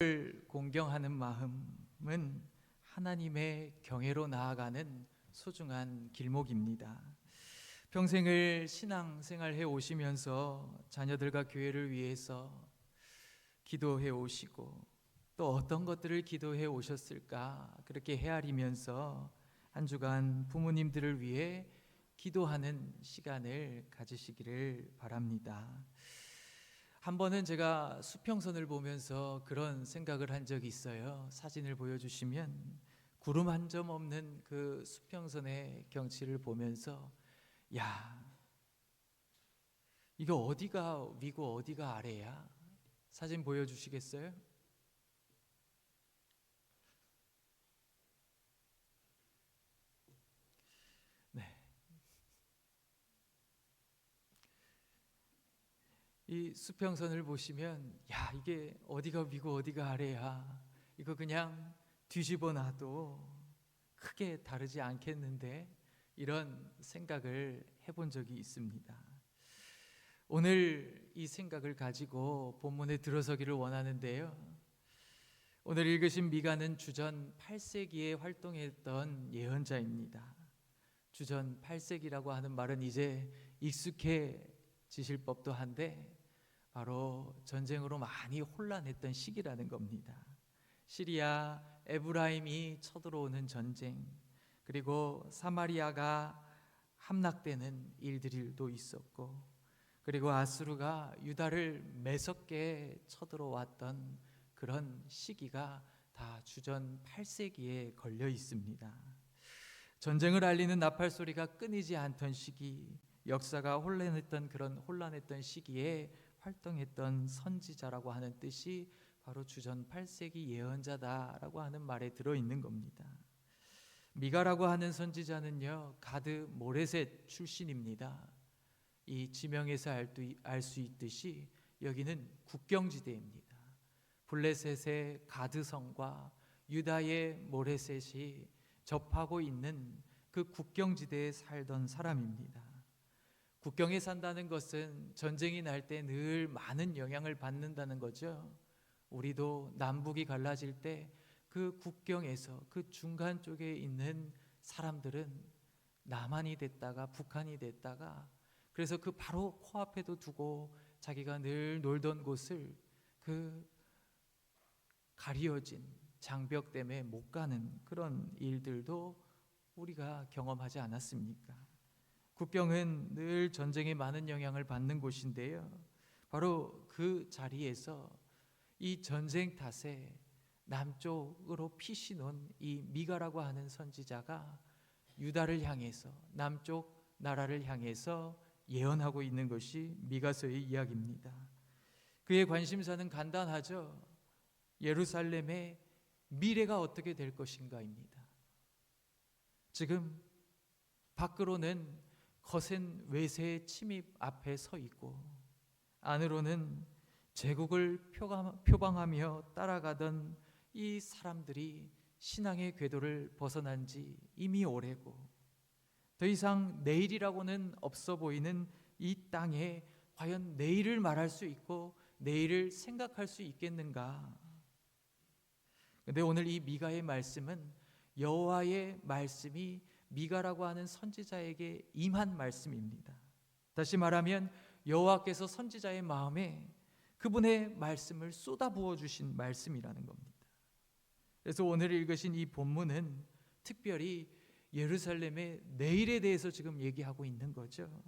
를 공경하는 마음은 하나님의 경외로 나아가는 소중한 길목입니다. 평생을 신앙생활해 오시면서 자녀들과 교회를 위해서 기도해 오시고 또 어떤 것들을 기도해 오셨을까 그렇게 헤아리면서 한 주간 부모님들을 위해 기도하는 시간을 가지시기를 바랍니다. 한 번은 제가 수평선을 보면서 그런 생각을 한 적이 있어요. 사진을 보여주시면 구름 한 점 없는 그 수평선의 경치를 보면서 야, 이거 어디가 위고 어디가 아래야? 사진 보여주시겠어요? 네. 이 수평선을 보시면 야, 이게 어디가 위고 어디가 아래야? 이거 그냥 뒤집어 놔도 크게 다르지 않겠는데 이런 생각을 해본 적이 있습니다. 오늘 이 생각을 가지고 본문에 들어서기를 원하는데요. 오늘 읽으신 미가는 주전 8세기에 활동했던 예언자입니다. 주전 8세기라고 하는 말은 이제 익숙해지실 법도 한데 바로 전쟁으로 많이 혼란했던 시기라는 겁니다. 시리아 에브라임이 쳐들어오는 전쟁, 그리고 사마리아가 함락되는 일들도 있었고, 그리고 아수르가 유다를 매섭게 쳐들어왔던 그런 시기가 다 주전 8세기에 걸려 있습니다. 전쟁을 알리는 나팔 소리가 끊이지 않던 시기, 역사가 혼란했던 시기에 활동했던 선지자라고 하는 뜻이 바로 주전 8세기 예언자다라고 하는 말에 들어있는 겁니다. 미가라고 하는 선지자는요, 가드 모레셋 출신입니다. 이 지명에서 알 수 있듯이 여기는 국경지대입니다. 블레셋의 가드성과 유다의 모레셋이 접하고 있는 그 국경지대에 살던 사람입니다. 국경에 산다는 것은 전쟁이 날 때 늘 많은 영향을 받는다는 거죠. 우리도 남북이 갈라질 때 그 국경에서 그 중간 쪽에 있는 사람들은 남한이 됐다가 북한이 됐다가, 그래서 그 바로 코앞에도 두고 자기가 늘 놀던 곳을 그 가리어진 장벽 때문에 못 가는 그런 일들도 우리가 경험하지 않았습니까? 국경은 늘 전쟁에 많은 영향을 받는 곳인데요, 바로 그 자리에서 이 전쟁 탓에 남쪽으로 피신온 이 미가라고 하는 선지자가 유다를 향해서, 남쪽 나라를 향해서 예언하고 있는 것이 미가서의 이야기입니다. 그의 관심사는 간단하죠. 예루살렘의 미래가 어떻게 될 것인가입니다. 지금 밖으로는 거센 외세의 침입 앞에 서 있고, 안으로는 제국을 표방하며 따라가던 이 사람들이 신앙의 궤도를 벗어난 지 이미 오래고, 더 이상 내일이라고는 없어 보이는 이 땅에 과연 내일을 말할 수 있고 내일을 생각할 수 있겠는가? 근데 오늘 이 미가의 말씀은 여호와의 말씀이 미가라고 하는 선지자에게 임한 말씀입니다. 다시 말하면 여호와께서 선지자의 마음에 그분의 말씀을 쏟아부어 주신 말씀이라는 겁니다. 그래서 오늘 읽으신 이 본문은 특별히 예루살렘의 내일에 대해서 지금 얘기하고 있는 거죠.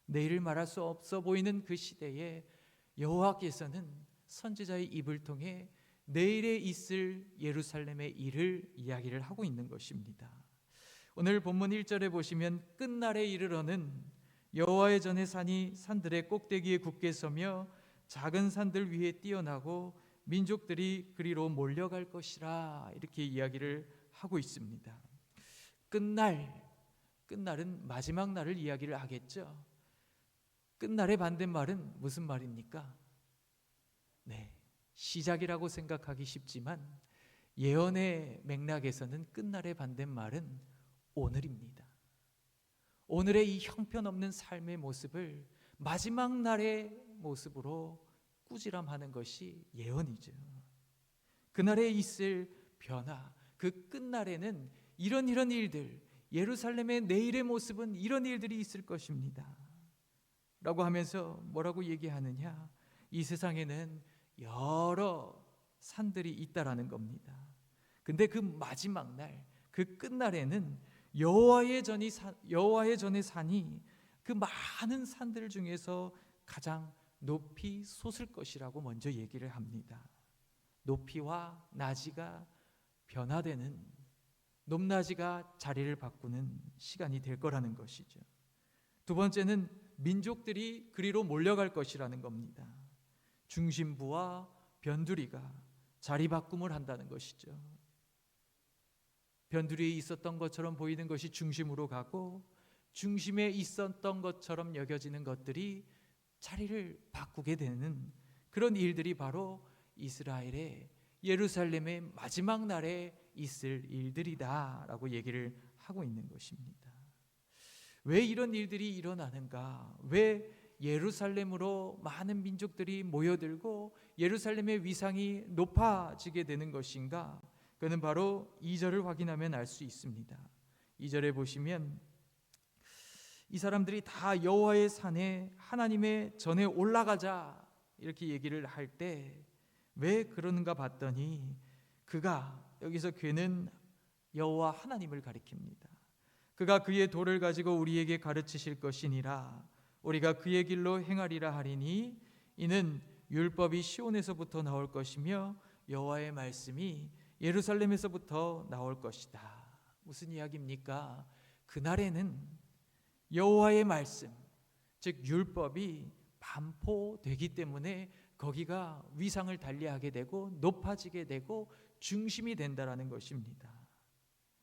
내일을 말할 수 없어 보이는 그 시대에 여호와께서는 선지자의 입을 통해 내일에 있을 예루살렘의 일을 이야기를 하고 있는 것입니다. 오늘 본문 1절에 보시면 끝날에 이르러는 여호와의 전에 산이 산들의 꼭대기에 굳게 서며 작은 산들 위에 뛰어나고 민족들이 그리로 몰려갈 것이라, 이렇게 이야기를 하고 있습니다. 끝날은 마지막 날을 이야기를 하겠죠. 끝날의 반대말은 무슨 말입니까? 네, 시작이라고 생각하기 쉽지만 예언의 맥락에서는 끝날의 반대말은 오늘입니다. 오늘의 이 형편없는 삶의 모습을 마지막 날의 모습으로 꾸지람하는 것이 예언이죠. 그날에 있을 변화, 그 끝날에는 이런 일들, 예루살렘의 내일의 모습은 이런 일들이 있을 것입니다 라고 하면서 뭐라고 얘기하느냐? 이 세상에는 여러 산들이 있다라는 겁니다. 근데 그 마지막 날, 그 끝날에는 여호와의 전의 산이 그 많은 산들 중에서 가장 높이 솟을 것이라고 먼저 얘기를 합니다. 높이와 낮이가 변화되는, 높낮이가 자리를 바꾸는 시간이 될 거라는 것이죠. 두 번째는 민족들이 그리로 몰려갈 것이라는 겁니다. 중심부와 변두리가 자리 바꿈을 한다는 것이죠. 변두리에 있었던 것처럼 보이는 것이 중심으로 가고, 중심에 있었던 것처럼 여겨지는 것들이 자리를 바꾸게 되는 그런 일들이 바로 이스라엘의 예루살렘의 마지막 날에 있을 일들이다라고 얘기를 하고 있는 것입니다. 왜 이런 일들이 일어나는가? 왜 예루살렘으로 많은 민족들이 모여들고 예루살렘의 위상이 높아지게 되는 것인가? 그는 바로 2절을 확인하면 알 수 있습니다. 2절에 보시면 이 사람들이 다 여호와의 산에 하나님의 전에 올라가자 이렇게 얘기를 할 때 왜 그러는가 봤더니, 그가, 여기서 그는 여호와 하나님을 가리킵니다. 그가 그의 도를 가지고 우리에게 가르치실 것이니라. 우리가 그의 길로 행하리라 하리니 이는 율법이 시온에서부터 나올 것이며 여호와의 말씀이 예루살렘에서부터 나올 것이다. 무슨 이야기입니까? 그날에는 여호와의 말씀, 즉 율법이 반포되기 때문에 거기가 위상을 달리하게 되고 높아지게 되고 중심이 된다라는 것입니다.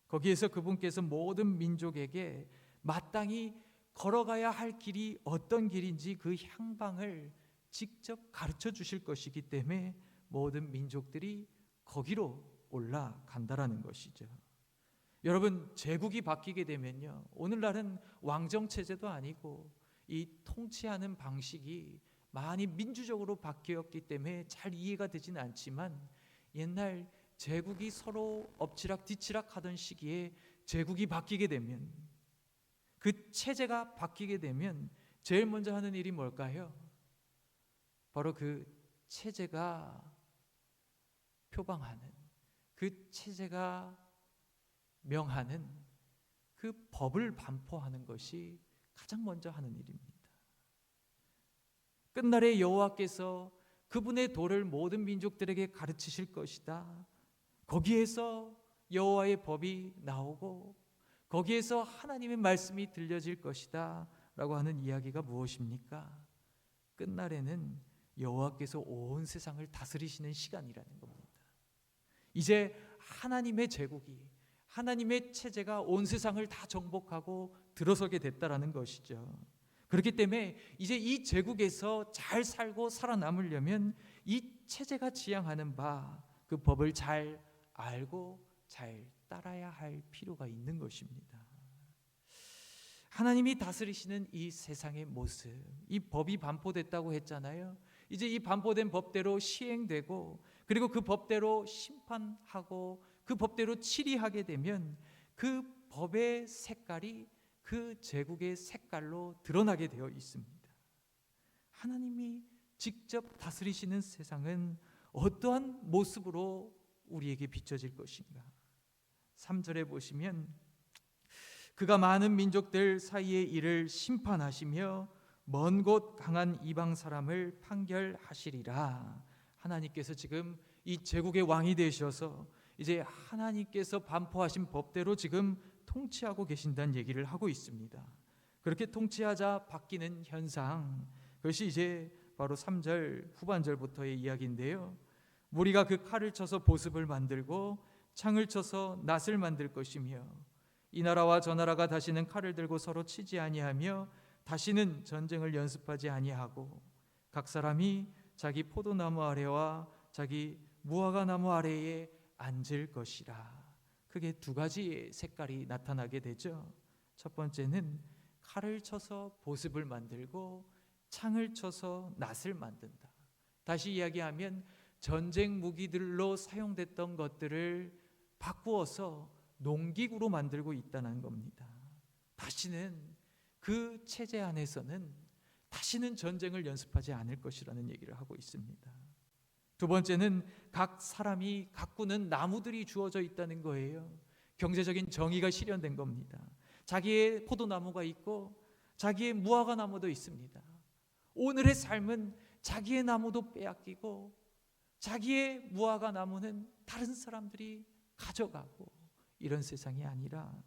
거기에서 그분께서 모든 민족에게 마땅히 걸어가야 할 길이 어떤 길인지 그 향방을 직접 가르쳐 주실 것이기 때문에 모든 민족들이 거기로 올라간다라는 것이죠. 여러분, 제국이 바뀌게 되면요, 오늘날은 왕정체제도 아니고 이 통치하는 방식이 많이 민주적으로 바뀌었기 때문에 잘 이해가 되지는 않지만, 옛날 제국이 서로 엎치락 뒤치락 하던 시기에 제국이 바뀌게 되면, 그 체제가 바뀌게 되면 제일 먼저 하는 일이 뭘까요? 바로 그 체제가 표방하는, 그 체제가 명하는 그 법을 반포하는 것이 가장 먼저 하는 일입니다. 끝날에 여호와께서 그분의 도를 모든 민족들에게 가르치실 것이다. 거기에서 여호와의 법이 나오고 거기에서 하나님의 말씀이 들려질 것이다 라고 하는 이야기가 무엇입니까? 끝날에는 여호와께서 온 세상을 다스리시는 시간이라는 겁니다. 이제 하나님의 제국이, 하나님의 체제가 온 세상을 다 정복하고 들어서게 됐다라는 것이죠. 그렇기 때문에 이제 이 제국에서 잘 살고 살아남으려면 이 체제가 지향하는 바, 그 법을 잘 알고 잘 따라야 할 필요가 있는 것입니다. 하나님이 다스리시는 이 세상의 모습, 이 법이 반포됐다고 했잖아요. 이제 이 반포된 법대로 시행되고, 그리고 그 법대로 심판하고 그 법대로 치리하게 되면 그 법의 색깔이 그 제국의 색깔로 드러나게 되어 있습니다. 하나님이 직접 다스리시는 세상은 어떠한 모습으로 우리에게 비춰질 것인가? 3절에 보시면 그가 많은 민족들 사이의 일을 심판하시며 먼 곳 강한 이방 사람을 판결하시리라. 하나님께서 지금 이 제국의 왕이 되셔서 이제 하나님께서 반포하신 법대로 지금 통치하고 계신다는 얘기를 하고 있습니다. 그렇게 통치하자 바뀌는 현상, 그것이 이제 바로 3절 후반절부터의 이야기인데요. 무리가 그 칼을 쳐서 보습을 만들고 창을 쳐서 낫을 만들 것이며 이 나라와 저 나라가 다시는 칼을 들고 서로 치지 아니하며 다시는 전쟁을 연습하지 아니하고 각 사람이 자기 포도나무 아래와 자기 무화과나무 아래에 앉을 것이라. 크게 두 가지의 색깔이 나타나게 되죠. 첫 번째는 칼을 쳐서 보습을 만들고 창을 쳐서 낫을 만든다. 다시 이야기하면 전쟁 무기들로 사용됐던 것들을 바꾸어서 농기구로 만들고 있다는 겁니다. 다시는 그 체제 안에서는 다시는 전쟁을 연습하지 않을 것이라는 얘기를 하고 있습니다. 두 번째는 각 사람이 가꾸는 나무들이 주어져 있다는 거예요. 경제적인 정의가 실현된 겁니다. 자기의 포도나무가 있고 자기의 무화과 나무도 있습니다. 오늘의 삶은 자기의 나무도 빼앗기고 자기의 무화과 나무는 다른 사람들이 가져가고 이런 세상이 아니라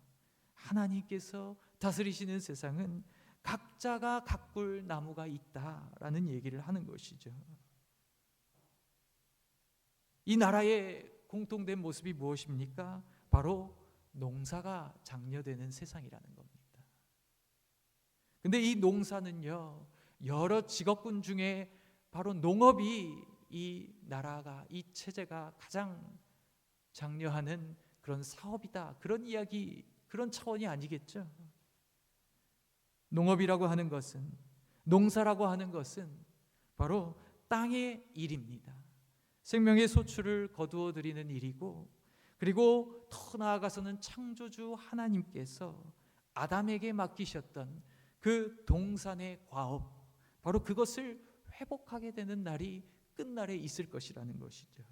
하나님께서 다스리시는 세상은 각자가 가꿀 나무가 있다라는 얘기를 하는 것이죠. 이 나라의 공통된 모습이 무엇입니까? 바로 농사가 장려되는 세상이라는 겁니다. 근데 이 농사는요, 여러 직업군 중에 바로 농업이 이 나라가, 이 체제가 가장 장려하는 그런 사업이다, 그런 이야기, 그런 차원이 아니겠죠. 농업이라고 하는 것은, 농사라고 하는 것은 바로 땅의 일입니다. 생명의 소출을 거두어 드리는 일이고, 그리고 더 나아가서는 창조주 하나님께서 아담에게 맡기셨던 그 동산의 과업, 바로 그것을 회복하게 되는 날이 끝날에 있을 것이라는 것이죠.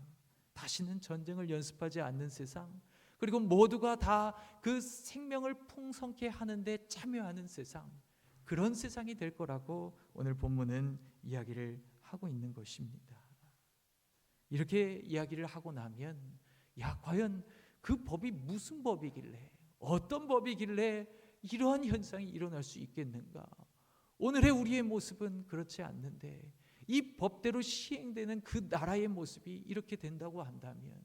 다시는 전쟁을 연습하지 않는 세상, 그리고 모두가 다 그 생명을 풍성케 하는데 참여하는 세상, 그런 세상이 될 거라고 오늘 본문은 이야기를 하고 있는 것입니다. 이렇게 이야기를 하고 나면, 야, 과연 그 법이 무슨 법이길래, 어떤 법이길래 이러한 현상이 일어날 수 있겠는가? 오늘의 우리의 모습은 그렇지 않는데 이 법대로 시행되는 그 나라의 모습이 이렇게 된다고 한다면,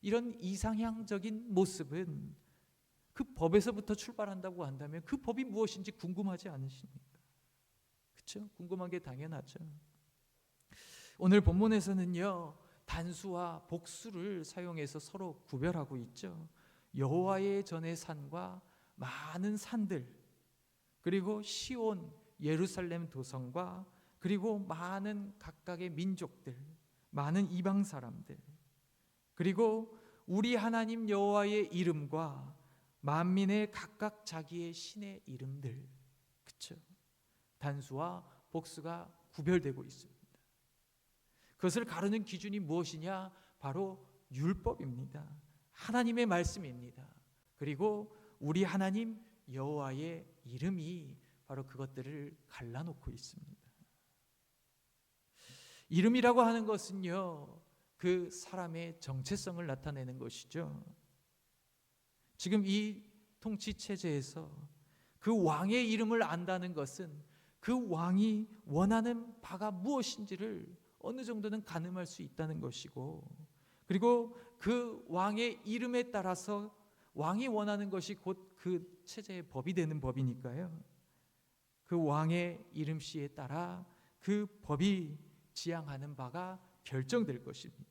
이런 이상향적인 모습은 그 법에서부터 출발한다고 한다면 그 법이 무엇인지 궁금하지 않으십니까? 그렇죠? 궁금한 게 당연하죠. 오늘 본문에서는요, 단수와 복수를 사용해서 서로 구별하고 있죠. 여호와의 전의 산과 많은 산들, 그리고 시온 예루살렘 도성과 그리고 많은 각각의 민족들, 많은 이방 사람들, 그리고 우리 하나님 여호와의 이름과 만민의 각각 자기의 신의 이름들, 그렇죠? 단수와 복수가 구별되고 있습니다. 그것을 가르는 기준이 무엇이냐? 바로 율법입니다. 하나님의 말씀입니다. 그리고 우리 하나님 여호와의 이름이 바로 그것들을 갈라놓고 있습니다. 이름이라고 하는 것은요, 그 사람의 정체성을 나타내는 것이죠. 지금 이 통치 체제에서 그 왕의 이름을 안다는 것은 그 왕이 원하는 바가 무엇인지를 어느 정도는 가늠할 수 있다는 것이고, 그리고 그 왕의 이름에 따라서 왕이 원하는 것이 곧 그 체제의 법이 되는 법이니까요, 그 왕의 이름씨에 따라 그 법이 지향하는 바가 결정될 것입니다.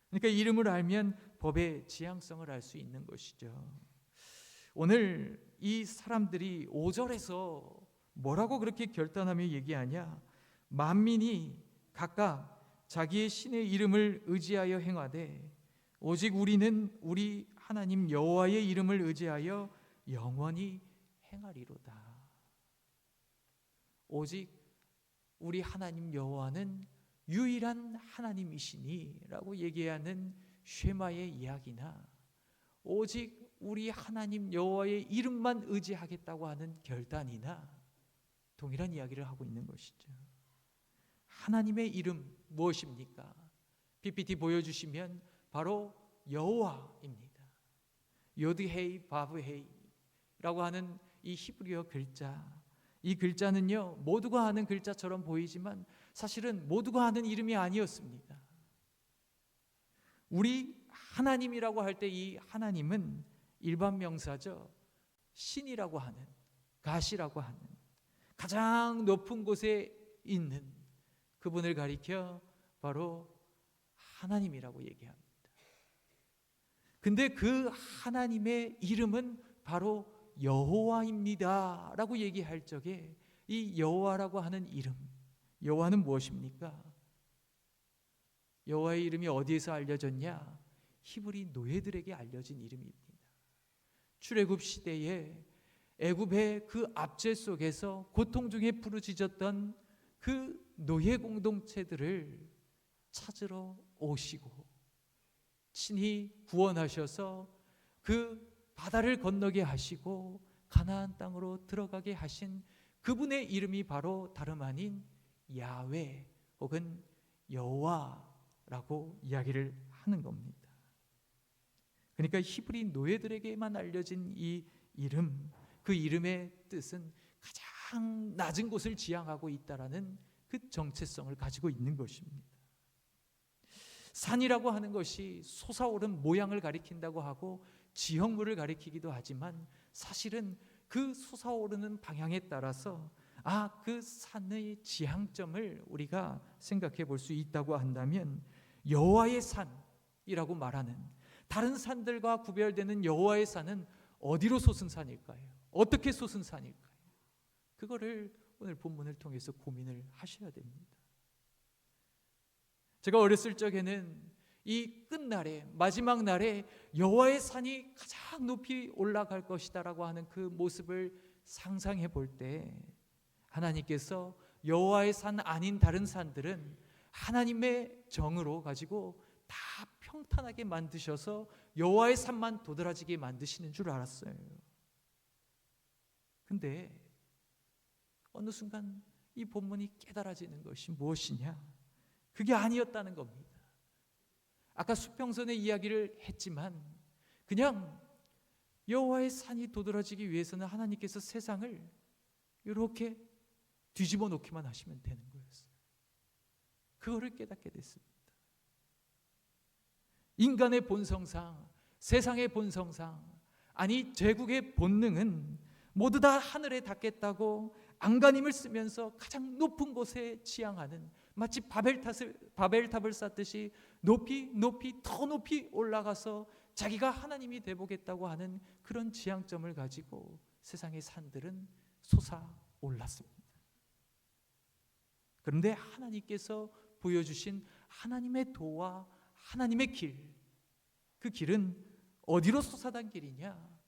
그러니까 이름을 알면 법의 지향성을 알 수 있는 것이죠. 오늘 이 사람들이 5절에서 뭐라고 그렇게 결단하며 얘기하냐? 만민이 각각 자기의 신의 이름을 의지하여 행하되 오직 우리는 우리 하나님 여호와의 이름을 의지하여 영원히 행하리로다. 오직 우리 하나님 여호와는 유일한 하나님이시니 라고 얘기하는 쉐마의 이야기나, 오직 우리 하나님 여호와의 이름만 의지하겠다고 하는 결단이나 동일한 이야기를 하고 있는 것이죠. 하나님의 이름 무엇입니까? PPT 보여주시면 바로 여호와입니다. 요드헤이 바브헤이라고 하는 이 히브리어 글자, 이 글자는요, 모두가 아는 글자처럼 보이지만 사실은 모두가 아는 이름이 아니었습니다. 우리 하나님이라고 할 때 이 하나님은 일반 명사죠. 신이라고 하는, 가시라고 하는 가장 높은 곳에 있는 그분을 가리켜 바로 하나님이라고 얘기합니다. 근데 그 하나님의 이름은 바로 여호와입니다 라고 얘기할 적에 이 여호와라고 하는 이름, 여호와는 무엇입니까? 여호와의 이름이 어디에서 알려졌냐? 히브리 노예들에게 알려진 이름입니다. 출애굽 시대에 애굽의 그 압제 속에서 고통 중에 부르짖었던 그 노예 공동체들을 찾으러 오시고 친히 구원하셔서 그 바다를 건너게 하시고 가나안 땅으로 들어가게 하신 그분의 이름이 바로 다름 아닌 야훼 혹은 여호와라고 이야기를 하는 겁니다. 그러니까 히브리 노예들에게만 알려진 이 이름, 그 이름의 뜻은 가장 낮은 곳을 지향하고 있다라는 그 정체성을 가지고 있는 것입니다. 산이라고 하는 것이 솟아오른 모양을 가리킨다고 하고 지형물을 가리키기도 하지만 사실은 그 솟아오르는 방향에 따라서 그 산의 지향점을 우리가 생각해 볼 수 있다고 한다면 여호와의 산이라고 말하는, 다른 산들과 구별되는 여호와의 산은 어디로 솟은 산일까요? 어떻게 솟은 산일까요? 그거를 오늘 본문을 통해서 고민을 하셔야 됩니다. 제가 어렸을 적에는 이 끝날에, 마지막 날에 여호와의 산이 가장 높이 올라갈 것이다라고 하는 그 모습을 상상해 볼 때 하나님께서 여호와의 산 아닌 다른 산들은 하나님의 정으로 가지고 다 평탄하게 만드셔서 여호와의 산만 도드라지게 만드시는 줄 알았어요. 근데 어느 순간 이 본문이 깨달아지는 것이 무엇이냐? 그게 아니었다는 겁니다. 아까 수평선의 이야기를 했지만 그냥 여호와의 산이 도드라지기 위해서는 하나님께서 세상을 이렇게 뒤집어 놓기만 하시면 되는 거였어요. 그거를 깨닫게 됐습니다. 인간의 본성상, 세상의 본성상, 아니 제국의 본능은 모두 다 하늘에 닿겠다고 안간힘을 쓰면서 가장 높은 곳에 지향하는, 마치 바벨탑을 쌓듯이 높이 더 높이 올라가서 자기가 하나님이 되보겠다고 하는 그런 지향점을 가지고 세상의 산들은 솟아올랐습니다. 그런데 하나님께서 보여주신 하나님의 도와 하나님의 길, 그 길은 어디로 솟아난 길이냐?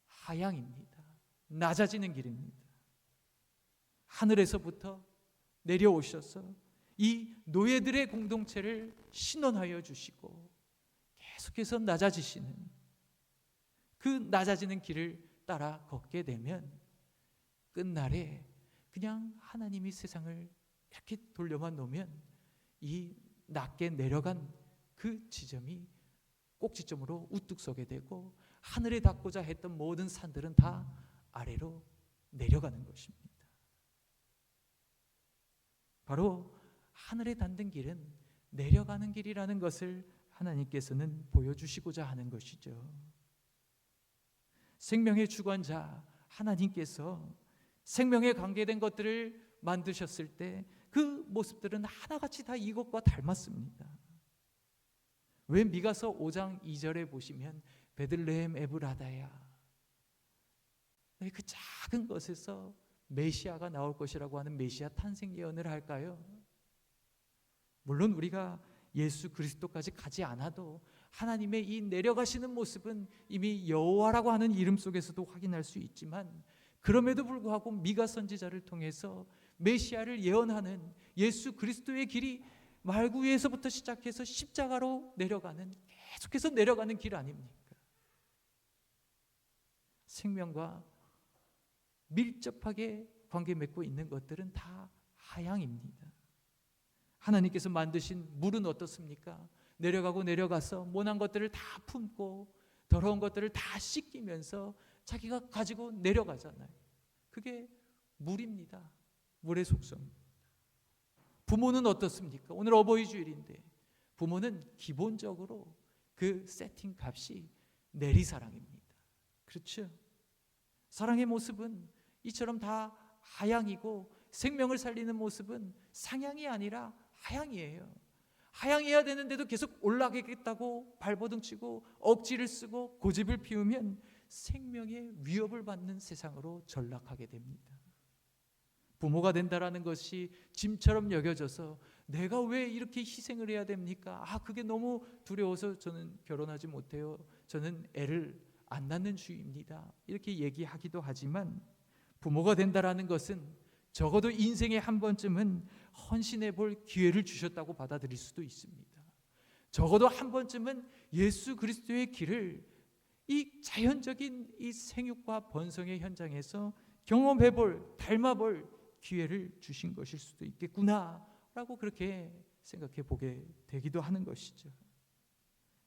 하향입니다. 낮아지는 길입니다. 하늘에서부터 내려오셔서 이 노예들의 공동체를 신원하여 주시고 계속해서 낮아지시는, 그 낮아지는 길을 따라 걷게 되면 끝날에 그냥 하나님이 세상을 이렇게 돌려만 놓으면 이 낮게 내려간 그 지점이 꼭지점으로 우뚝 서게 되고 하늘에 닿고자 했던 모든 산들은 다 아래로 내려가는 것입니다. 바로 하늘에 닿는 길은 내려가는 길이라는 것을 하나님께서는 보여주시고자 하는 것이죠. 생명의 주관자 하나님께서 생명에 관계된 것들을 만드셨을 때 그 모습들은 하나같이 다 이것과 닮았습니다. 왜 미가서 5장 2절에 보시면 베들레헴 에브라다야, 그 작은 것에서 메시아가 나올 것이라고 하는 메시아 탄생 예언을 할까요? 물론 우리가 예수 그리스도까지 가지 않아도 하나님의 이 내려가시는 모습은 이미 여호와라고 하는 이름 속에서도 확인할 수 있지만, 그럼에도 불구하고 미가 선지자를 통해서 메시아를 예언하는 예수 그리스도의 길이 말구 위에서부터 시작해서 십자가로 내려가는, 계속해서 내려가는 길 아닙니까? 생명과 밀접하게 관계 맺고 있는 것들은 다 하향입니다. 하나님께서 만드신 물은 어떻습니까? 내려가고 내려가서 모난 것들을 다 품고 더러운 것들을 다 씻기면서 자기가 가지고 내려가잖아요. 그게 물입니다. 물의 속성입니다. 부모는 어떻습니까? 오늘 어버이 주일인데 부모는 기본적으로 그 세팅 값이 내리사랑입니다. 그렇죠? 사랑의 모습은 이처럼 다 하향이고 생명을 살리는 모습은 상향이 아니라 하향이에요. 하향해야 되는데도 계속 올라가겠다고 발버둥 치고 억지를 쓰고 고집을 피우면 생명의 위협을 받는 세상으로 전락하게 됩니다. 부모가 된다라는 것이 짐처럼 여겨져서 내가 왜 이렇게 희생을 해야 됩니까? 그게 너무 두려워서 저는 결혼하지 못해요. 저는 애를 안 낳는 주의입니다. 이렇게 얘기하기도 하지만 부모가 된다라는 것은 적어도 인생에 한 번쯤은 헌신해 볼 기회를 주셨다고 받아들일 수도 있습니다. 적어도 한 번쯤은 예수 그리스도의 길을 이 자연적인 이 생육과 번성의 현장에서 경험해 볼, 닮아 볼 기회를 주신 것일 수도 있겠구나 라고 그렇게 생각해 보게 되기도 하는 것이죠.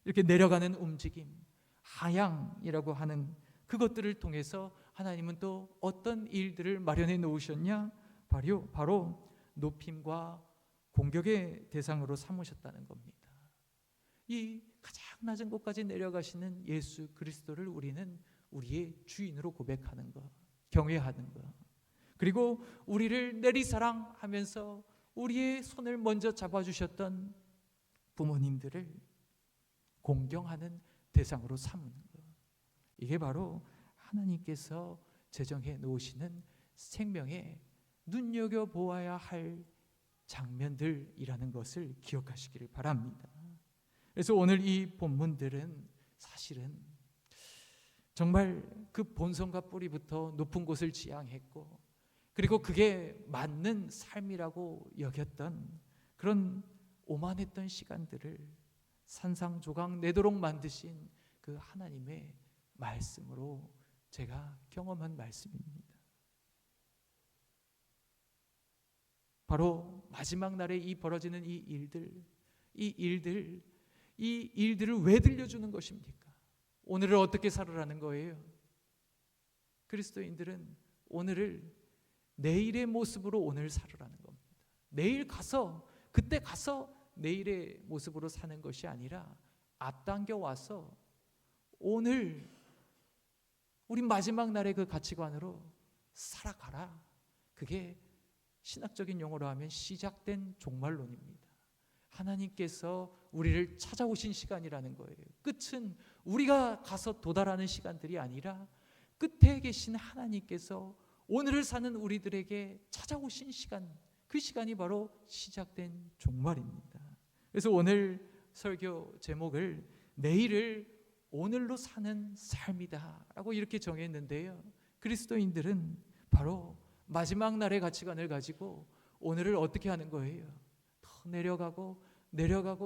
이렇게 내려가는 움직임, 하향이라고 하는 그것들을 통해서 하나님은 또 어떤 일들을 마련해 놓으셨냐? 바로 높임과 공격의 대상으로 삼으셨다는 겁니다. 이 가장 낮은 곳까지 내려가시는 예수 그리스도를 우리는 우리의 주인으로 고백하는 것, 경외하는 것, 그리고 우리를 내리사랑하면서 우리의 손을 먼저 잡아주셨던 부모님들을 공경하는 대상으로 삼는 것, 이게 바로 하나님께서 제정해 놓으시는 생명에 눈여겨보아야 할 장면들이라는 것을 기억하시기를 바랍니다. 그래서 오늘 이 본문들은 사실은 정말 그 본성과 뿌리부터 높은 곳을 지향했고, 그리고 그게 맞는 삶이라고 여겼던 그런 오만했던 시간들을 산상조각 내도록 만드신 그 하나님의 말씀으로 제가 경험한 말씀입니다. 바로 마지막 날에 벌어지는 이 일들을 왜 들려주는 것입니까? 오늘을 어떻게 살으라는 거예요? 그리스도인들은 오늘을 내일의 모습으로 오늘 살으라는 겁니다. 내일 가서, 그때 가서 내일의 모습으로 사는 것이 아니라 앞당겨 와서 오늘 우리 마지막 날의 그 가치관으로 살아가라. 그게 신학적인 용어로 하면 시작된 종말론입니다. 하나님께서 우리를 찾아오신 시간이라는 거예요. 끝은 우리가 가서 도달하는 시간들이 아니라 끝에 계신 하나님께서 오늘을 사는 우리들에게 찾아오신 시간, 그 시간이 바로 시작된 종말입니다. 그래서 오늘 설교 제목을 내일을 오늘로 사는 삶이다 라고 이렇게 정했는데요, 그리스도인들은 바로 마지막 날의 가치관을 가지고 오늘을 어떻게 하는 거예요? 더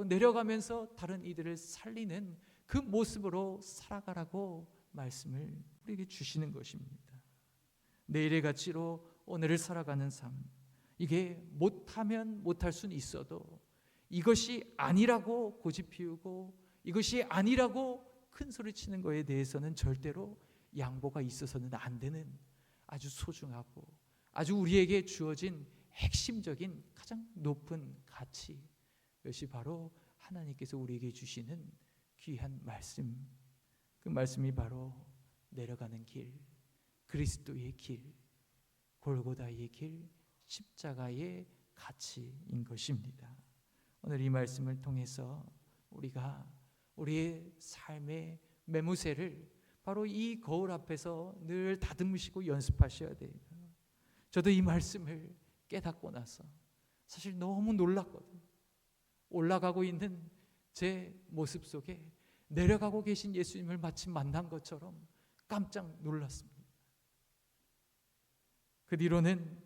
내려가면서 다른 이들을 살리는 그 모습으로 살아가라고 말씀을 우리에게 주시는 것입니다. 내일의 가치로 오늘을 살아가는 삶, 이게 못하면 못할 수는 있어도 이것이 아니라고 고집 피우고 이것이 아니라고 큰 소리 치는 것에 대해서는 절대로 양보가 있어서는 안 되는 아주 소중하고 아주 우리에게 주어진 핵심적인 가장 높은 가치, 이것이 바로 하나님께서 우리에게 주시는 귀한 말씀, 그 말씀이 바로 내려가는 길, 그리스도의 길, 골고다의 길, 십자가의 가치인 것입니다. 오늘 이 말씀을 통해서 우리가 우리의 삶의 매무새를 바로 이 거울 앞에서 늘 다듬으시고 연습하셔야 돼요. 저도 이 말씀을 깨닫고 나서 사실 너무 놀랐거든요. 올라가고 있는 제 모습 속에 내려가고 계신 예수님을 마치 만난 것처럼 깜짝 놀랐습니다. 그 뒤로는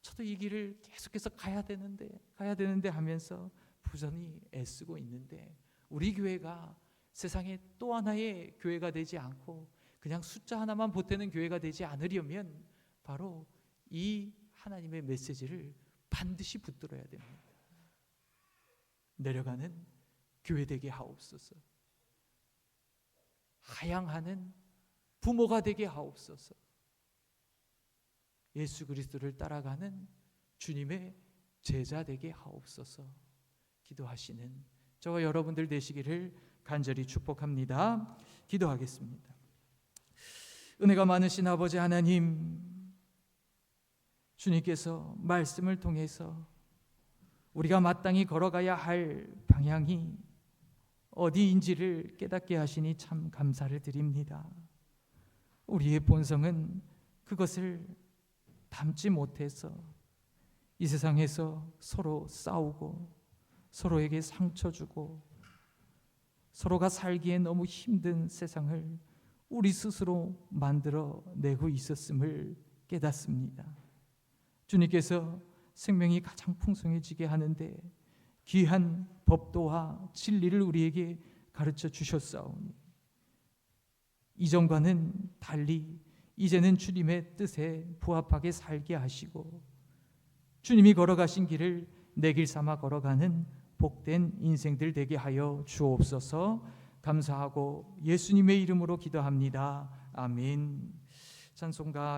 저도 이 길을 계속해서 가야 되는데 하면서 부전히 애쓰고 있는데, 우리 교회가 세상에 또 하나의 교회가 되지 않고 그냥 숫자 하나만 보태는 교회가 되지 않으려면 바로 이 하나님의 메시지를 반드시 붙들어야 됩니다. 내려가는 교회 되게 하옵소서. 하향하는 부모가 되게 하옵소서. 예수 그리스도를 따라가는 주님의 제자 되게 하옵소서. 기도하시는 저와 여러분들 되시기를 간절히 축복합니다. 기도하겠습니다. 은혜가 많으신 아버지 하나님, 주님께서 말씀을 통해서 우리가 마땅히 걸어가야 할 방향이 어디인지를 깨닫게 하시니 참 감사를 드립니다. 우리의 본성은 그것을 담지 못해서 이 세상에서 서로 싸우고 서로에게 상처 주고 서로가 살기에 너무 힘든 세상을 우리 스스로 만들어 내고 있었음을 깨닫습니다. 주님께서 생명이 가장 풍성해지게 하는데 귀한 법도와 진리를 우리에게 가르쳐 주셨사오니 이전과는 달리 이제는 주님의 뜻에 부합하게 살게 하시고 주님이 걸어가신 길을 내 길 삼아 걸어가는 복된 인생들 되게 하여 주옵소서. 감사하고 예수님의 이름으로 기도합니다. 아멘. 찬송가